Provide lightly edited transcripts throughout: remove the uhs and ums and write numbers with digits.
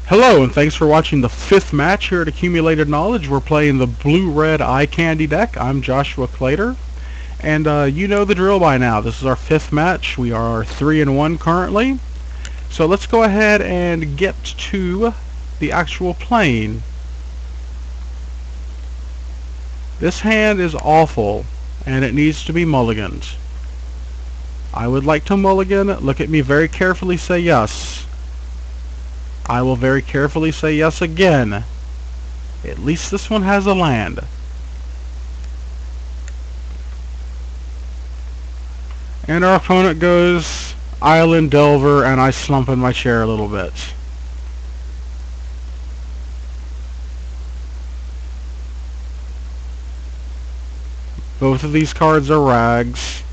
Hello, and thanks for watching the 5th match here at Accumulated Knowledge. We're playing the Blue-Red Eye Candy deck. I'm Joshua Clater, and you know the drill by now. This is our 5th match. We are 3-1 currently. So let's go ahead and get to the actual playing. This hand is awful, and it needs to be mulliganed. I would like to mulligan. Look at me very carefully, say yes. I will very carefully say yes again. At least this one has a land. And our opponent goes Island Delver, and I slump in my chair a little bit. Both of these cards are rags.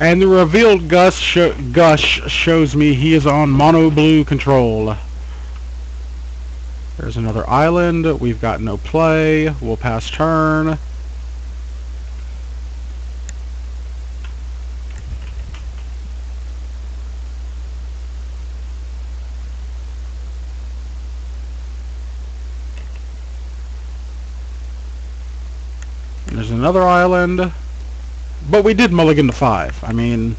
And the revealed gush shows me he is on mono blue control. There's another island. We've got no play. We'll pass turn. There's another island. But we did mulligan to 5. I mean,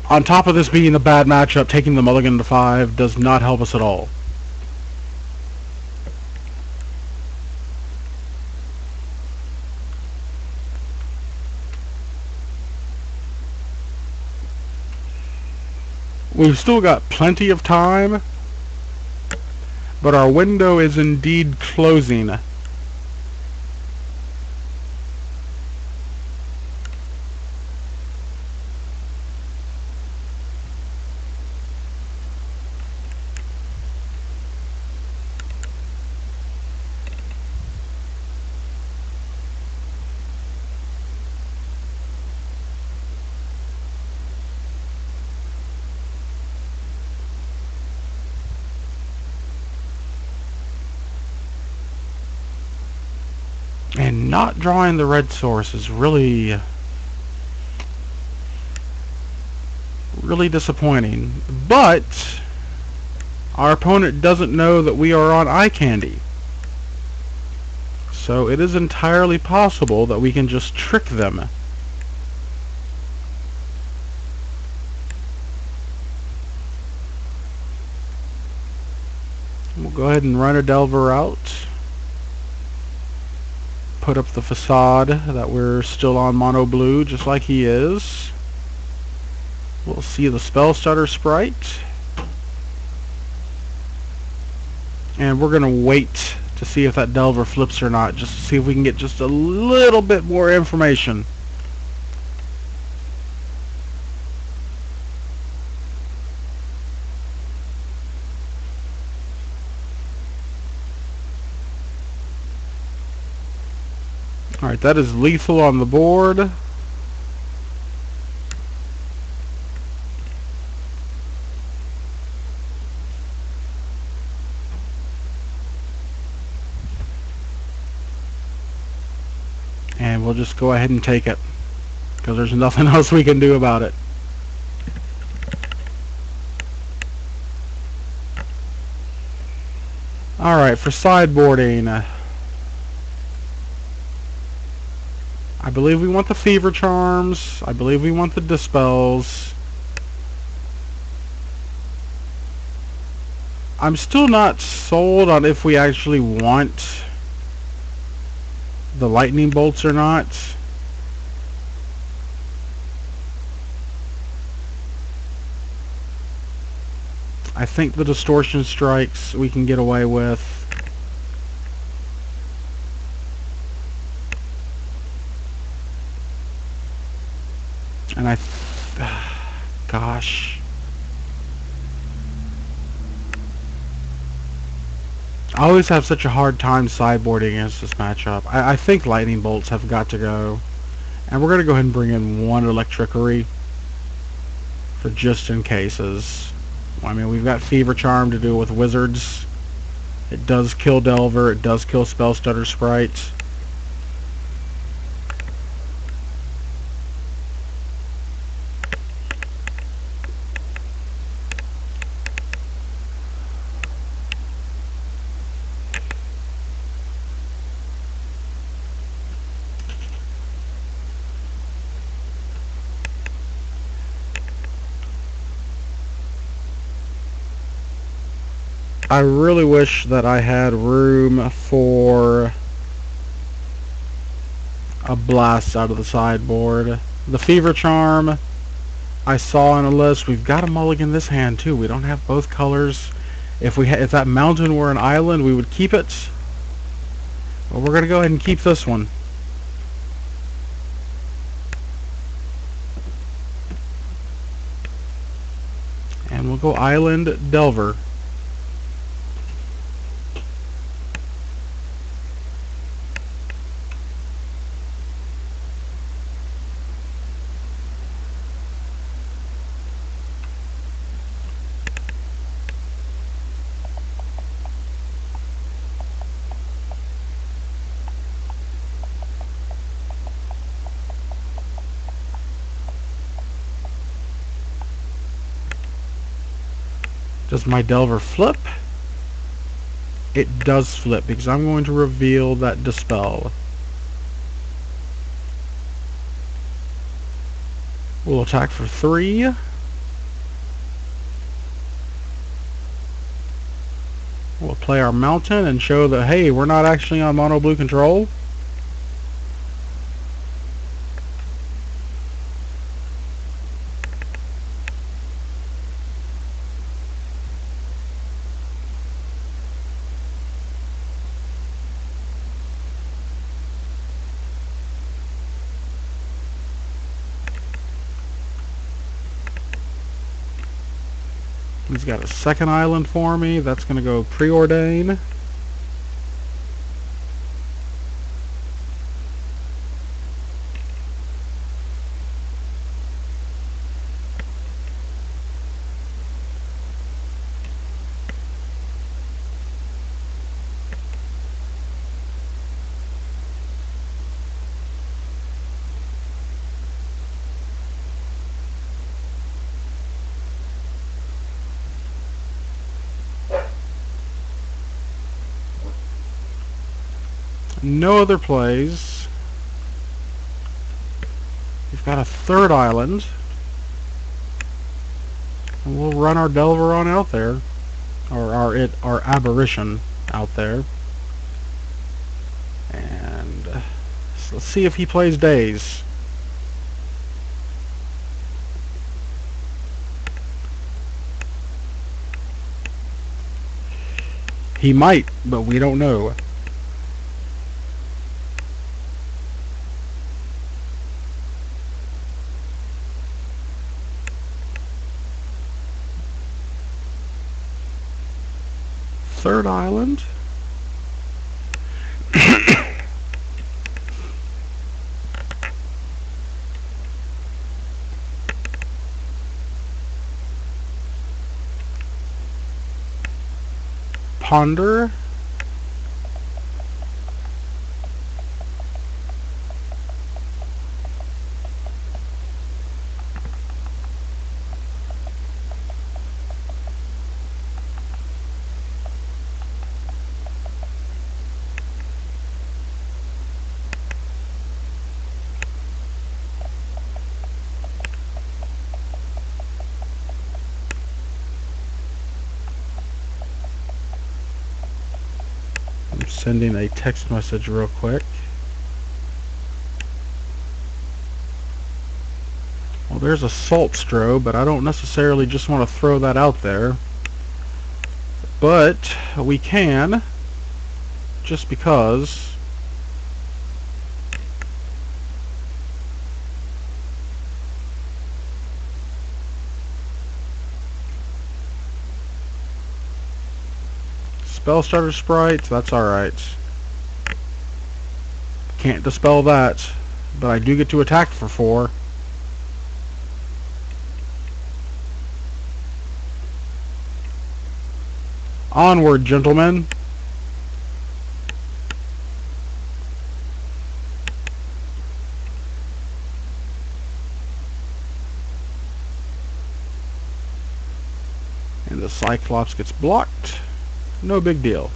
on top of this being a bad matchup, taking the mulligan to 5 does not help us at all. We've still got plenty of time, but our window is indeed closing. And not drawing the red source is really disappointing. But our opponent doesn't know that we are on eye candy. So it is entirely possible that we can just trick them. We'll go ahead and run a Delver out. Put up the facade that we're still on mono blue, just like he is. We'll see the spell stutter sprite, and we're gonna wait to see if that Delver flips or not, just to see if we can get just a little bit more information. Alright, that is lethal on the board. And we'll just go ahead and take it, because there's nothing else we can do about it. Alright, for sideboarding, I believe we want the Fever Charms. I believe we want the Dispels. I'm still not sold on if we actually want the Lightning Bolts or not. I think the Distortion Strikes we can get away with. And gosh. I always have such a hard time sideboarding against this matchup. I think Lightning Bolts have got to go. And we're going to go ahead and bring in one Electrickery. for just in cases. I mean, we've got Fever Charm to do with wizards. It does kill Delver, it does kill Spell Stutter Sprite. I really wish that I had room for a blast out of the sideboard. The Fever Charm I saw on a list. We've got a mulligan this hand too. We don't have both colors. If that mountain were an island, we would keep it. But we're gonna go ahead and keep this one. And we'll go Island Delver. Does my Delver flip? It does flip, because I'm going to reveal that Dispel. We'll attack for 3. We'll play our Mountain and show that, hey, we're not actually on mono blue control. He's got a second island for me. That's going to go Preordain. No other plays. We've got a third island. And we'll run our Delver on out there. Or our Aberration out there. And so let's see if he plays Daze. He might, but we don't know. Third island. Ponder. Sending a text message real quick. Well, there's a Salt Strobe, but I don't necessarily just want to throw that out there. But we can, just because. Spell Starter Sprite, that's alright. Can't dispel that, but I do get to attack for 4. Onward, gentlemen. And the Cyclops gets blocked. No big deal.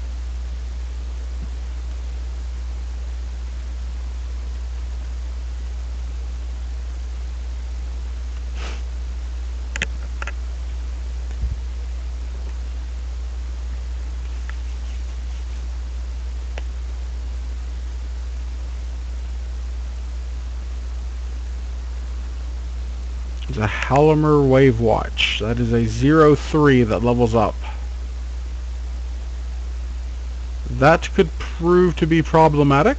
It's a Hallomer Wave Watch. That is a 0-3 that levels up. That could prove to be problematic.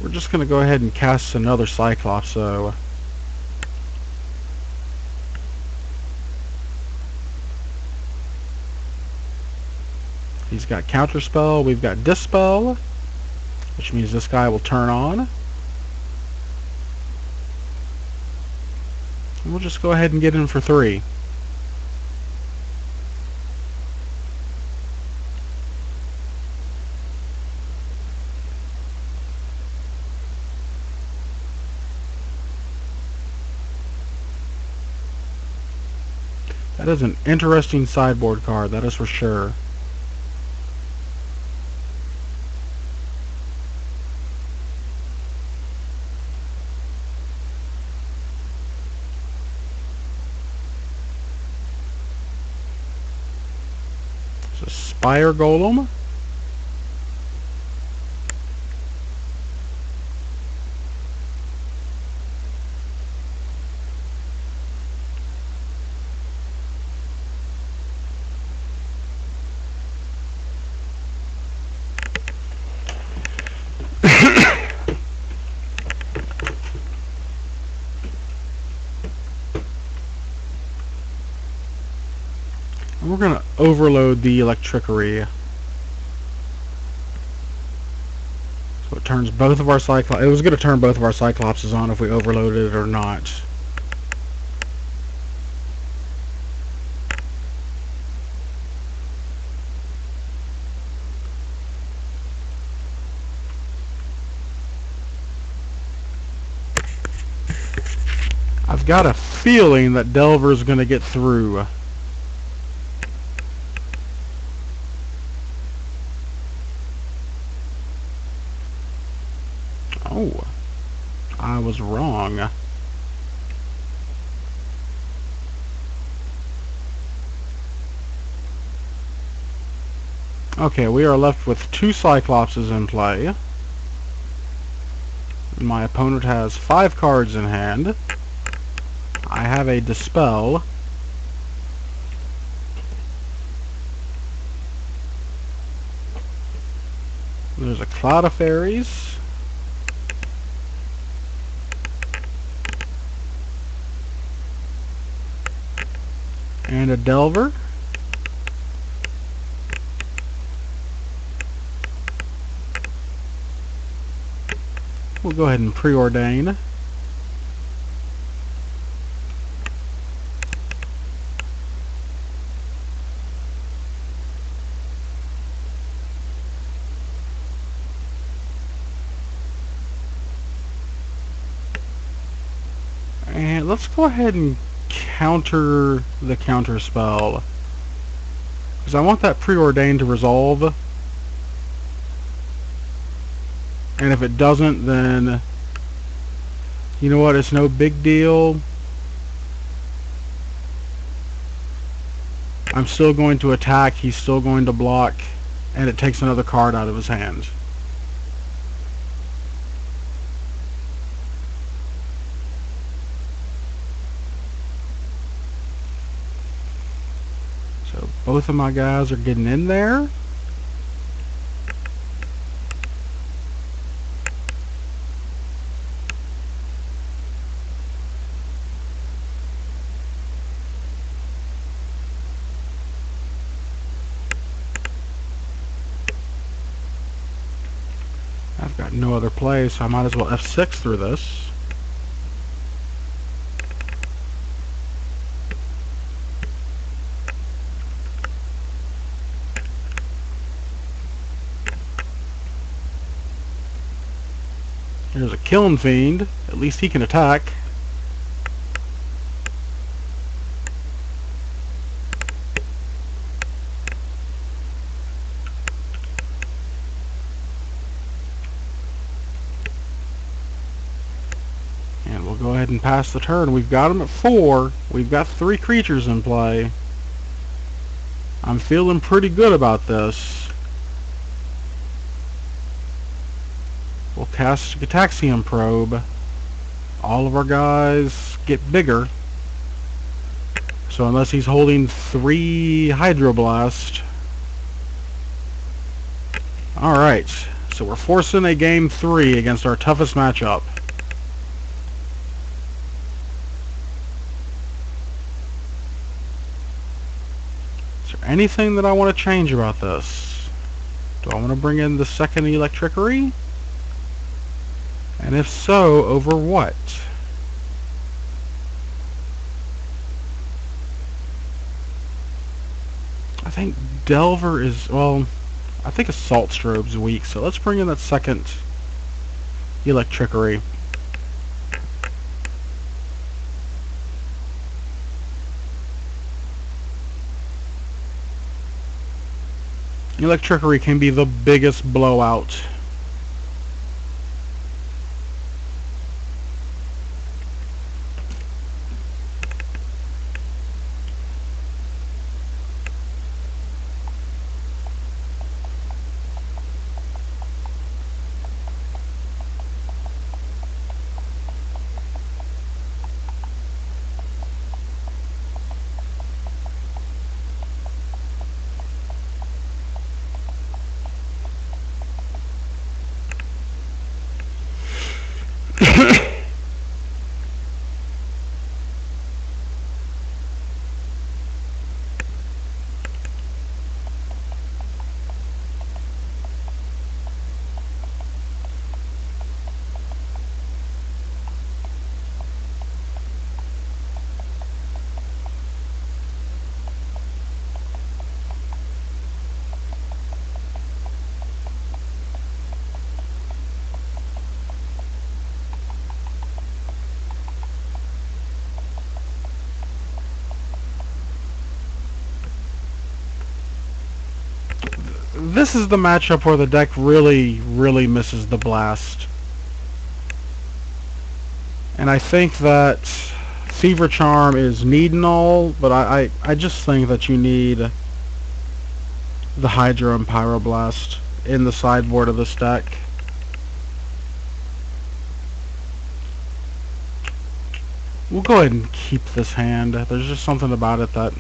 We're just going to go ahead and cast another Cyclops, so... He's got Counterspell, we've got Dispel, which means this guy will turn on. And we'll just go ahead and get in for 3. That is an interesting sideboard card, that is for sure. It's a Spire Golem. And we're going to overload the Electrickery. So it turns both of our Cyclops... It was going to turn both of our Cyclopses on if we overloaded it or not. I've got a feeling that Delver's going to get through. Oh, I was wrong. Okay, we are left with 2 Cyclopses in play. My opponent has 5 cards in hand. I have a Dispel. There's a Cloud of Fairies. And a Delver. We'll go ahead and preordain. And let's go ahead and counter the counter spell, because I want that preordained to resolve, and if it doesn't, then you know what, it's no big deal. I'm still going to attack, he's still going to block, and it takes another card out of his hand. So both of my guys are getting in there. I've got no other play, so I might as well F6 through this. There's a Killing Fiend. At least he can attack. And we'll go ahead and pass the turn. We've got him at 4. We've got 3 creatures in play. I'm feeling pretty good about this. We'll cast Gataxian Probe. All of our guys get bigger. So unless he's holding 3 Hydroblast. Alright, so we're forcing a game 3 against our toughest matchup. Is there anything that I want to change about this? Do I want to bring in the second Electrickery? And if so, over what? I think Delver is, well, I think Assault Strobe's weak, so let's bring in that second Electrickery. Electrickery can be the biggest blowout. This is the matchup where the deck really misses the blast. And I think that Fever Charm is need and all, but I just think that you need the Hydro and Pyroblast in the sideboard of this deck. We'll go ahead and keep this hand. There's just something about it that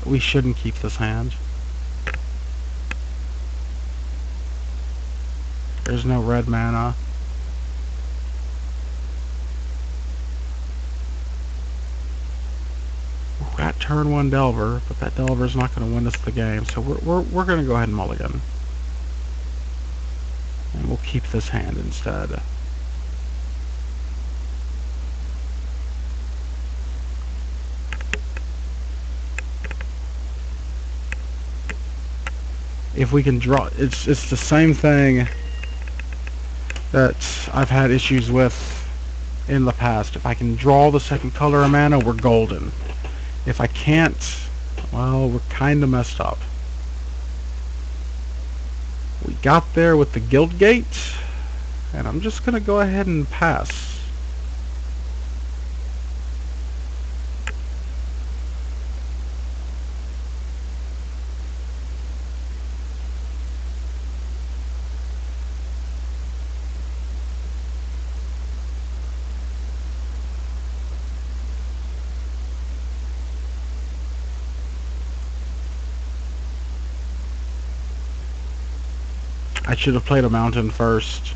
we shouldn't keep this hand. There's no red mana. We've got turn 1 Delver, but that Delver's not going to win us the game, so we're going to go ahead and mulligan. And we'll keep this hand instead. If we can draw, it's the same thing that I've had issues with in the past. If I can draw the second color of mana, we're golden. If I can't, well, we're kind of messed up. We got there with the Guild Gate, and I'm just gonna go ahead and pass. I should have played a mountain first,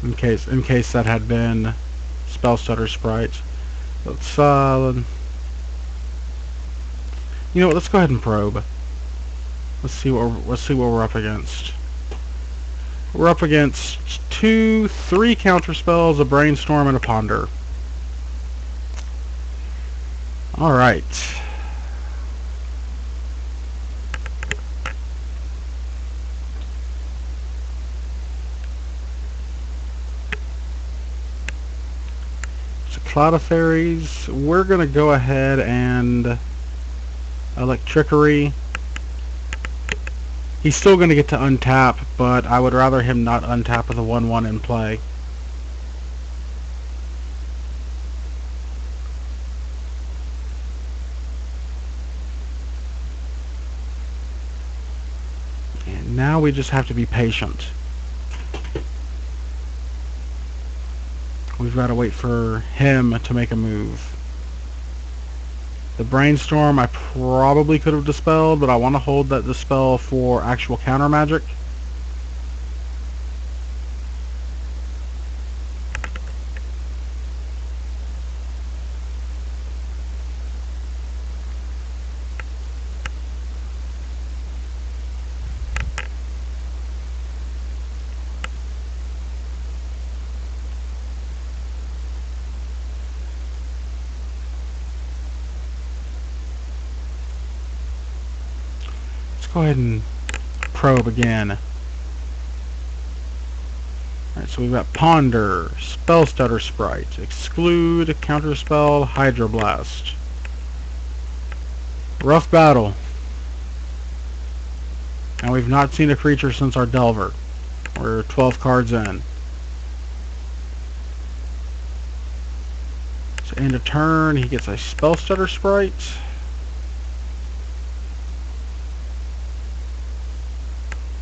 in case that had been Spellstutter Sprite. Let's you know what? Let's go ahead and probe. Let's see what we're up against. We're up against 3 counter spells, a Brainstorm, and a Ponder. All right. Cloud of Fairies. We're going to go ahead and Electrickery. He's still going to get to untap, but I would rather him not untap with a 1/1 in play. And now we just have to be patient. We've got to wait for him to make a move. The Brainstorm I probably could have dispelled, but I want to hold that dispel for actual counter magic. Go ahead and probe again. Alright, so we've got Ponder, Spell Stutter Sprite, Exclude, Counterspell, Hydroblast. Rough battle. And we've not seen a creature since our Delver. We're 12 cards in. So end of turn, he gets a Spell Stutter Sprite.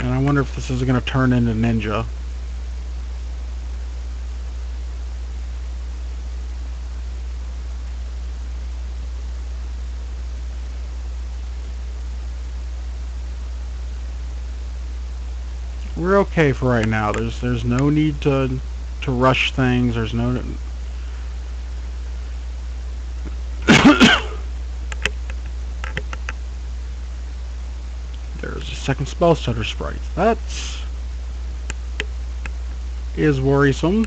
And I wonder if this is going to turn into Ninja. We're okay for right now. There's no need to rush things. There's no There's a second Spell Stutter Sprite. That is worrisome.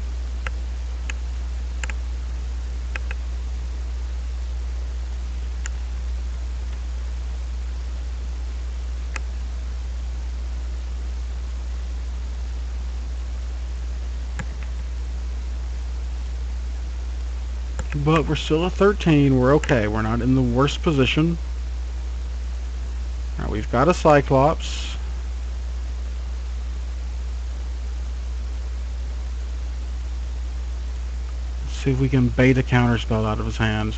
But we're still at 13. We're okay. We're not in the worst position. Now we've got a Cyclops. Let's see if we can bait a counterspell out of his hand.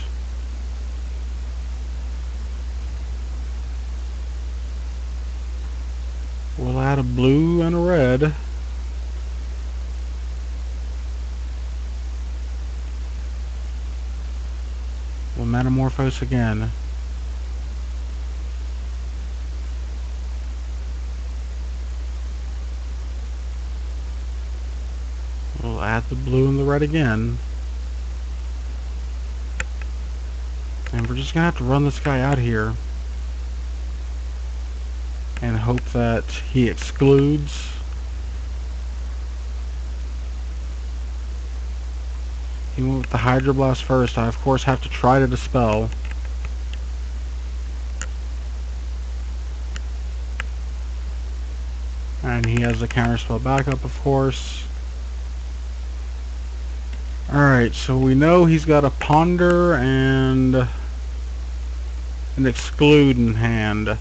We'll add a blue and a red. We'll Metamorphose again. We'll add the blue and the red again. And we're just going to have to run this guy out here. And hope that he excludes. He went with the Hydroblast first. I, of course, have to try to dispel. And he has a counterspell backup, of course. Alright, so we know he's got a Ponder and an Exclude in hand.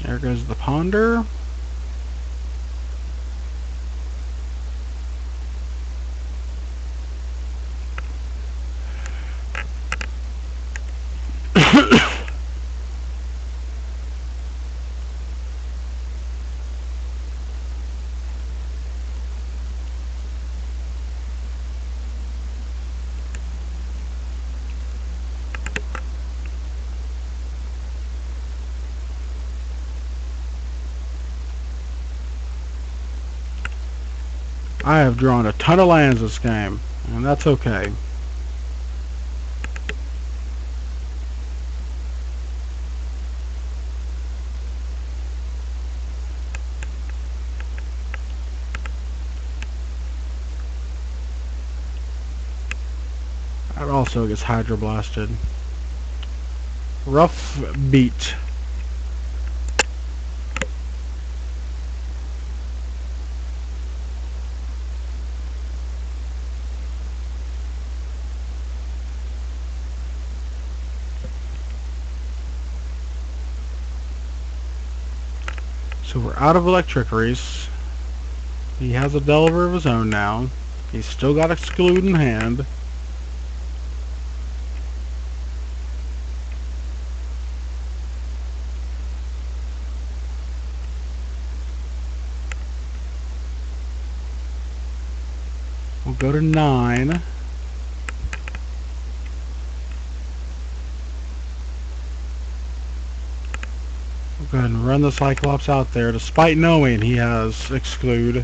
There goes the Ponder. I have drawn a ton of lands this game, and that's okay. That also gets hydroblasted. Rough beat. So we're out of electricaries. He has a Delver of his own now. He's still got Exclude in hand. We'll go to 9. We'll go ahead and run the Cyclops out there, despite knowing he has Exclude.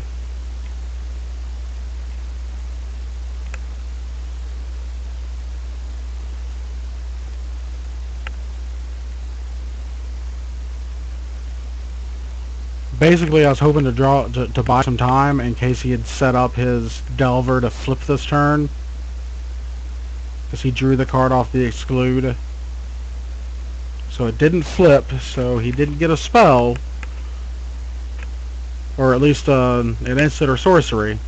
Basically, I was hoping to buy some time in case he had set up his Delver to flip this turn, because he drew the card off the Exclude. So it didn't flip, so he didn't get a spell, or at least an instant or sorcery.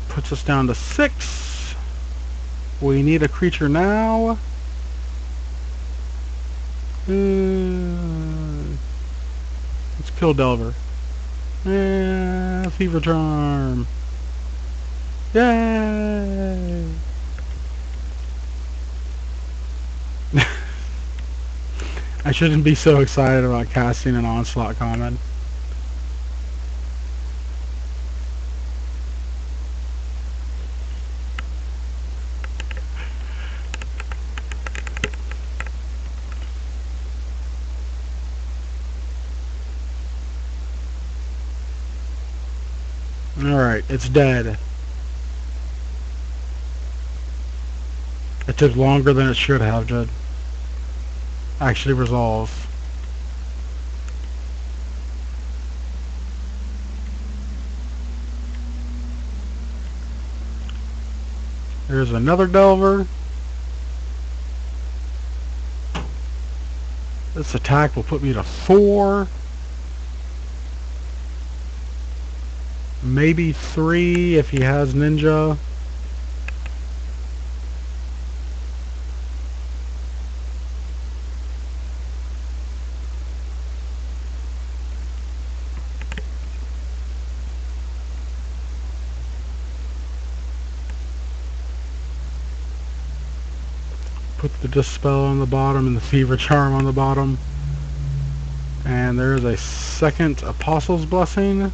Puts us down to 6. We need a creature now. Let's kill Delver. Fever Charm. Yay! I shouldn't be so excited about casting an Onslaught common. Alright, it's dead. It took longer than it should have to actually resolve. There's another Delver. This attack will put me to 4. Maybe 3 if he has Ninja. Put the Dispel on the bottom and the Fever Charm on the bottom. And there's a second Apostle's Blessing.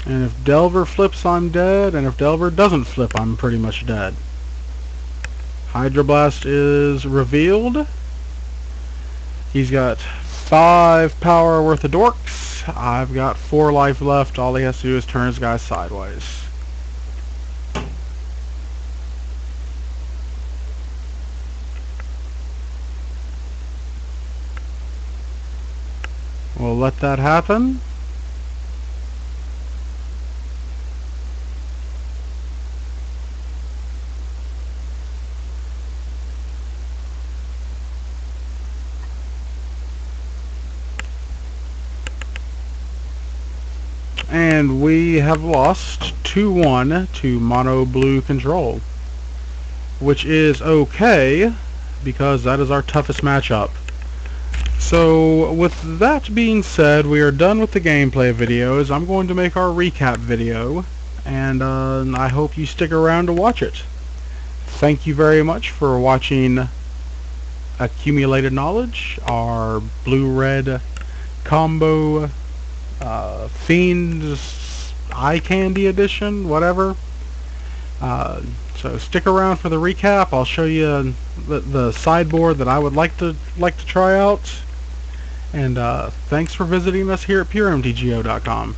And if Delver flips, I'm dead, and if Delver doesn't flip, I'm pretty much dead. Hydroblast is revealed. He's got 5 power worth of dorks. I've got 4 life left. All he has to do is turn his guy sideways. We'll let that happen. And we have lost 2-1 to mono blue control, which is okay because that is our toughest matchup. So with that being said, we are done with the gameplay videos. I'm going to make our recap video, and I hope you stick around to watch it. Thank you very much for watching Accumulated Knowledge, our blue-red combo Fiend's Eye Candy edition, whatever. Uh, so stick around for the recap. I'll show you the sideboard that I would like to try out. And thanks for visiting us here at PureMTGO.com.